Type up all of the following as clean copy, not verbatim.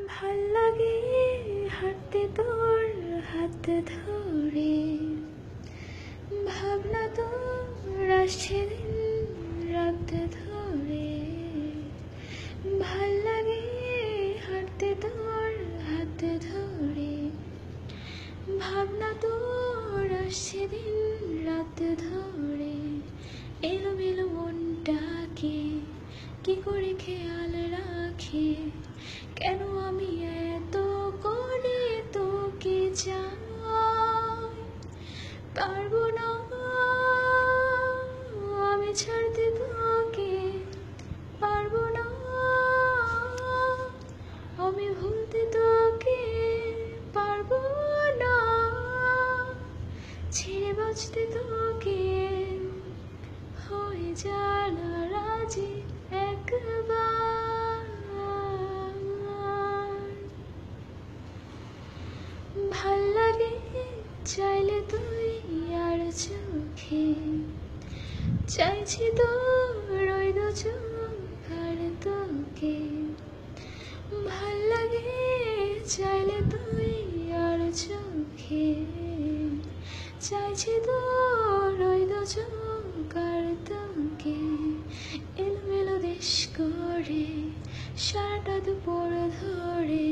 ভাল লাগে হাঁটতে তোর হাত ধরে, ভাবনা তোর আসছে দিন রাত ধরে। ভাল লাগে হাঁটতে তোর হাত ধরে, ভাবনা তোর আসছে দিন রাত ধরে। এলোমেলো মনটাকে কি করে খেয়াল রাখে, কেন আমি এত করে তোকে চাই। পারবো না আমি ছাড়তে তোকে, পারবো না আমি ভুলতে তোকে, পারবো না ছেড়ে বাঁচতে তোকে। হয়ে যা না রাজি একবার, ভাল লাগে চাইলে তুই আর চোখে, চাইছি তোর ওই দু চোখ আর তোকে। ভাল লাগে চাইলে তুই আর চোখে, চাইছি তোর ওই দু চোখ আর তোকে। এলোমেলো দেশ করে সারাটা দুপুর ধরে,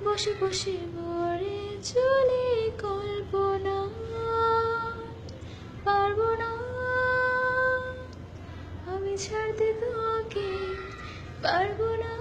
বসে বসে মরে চলে কল্পনা। পারবো না আমি ছাড়তে তোকে, পারবো না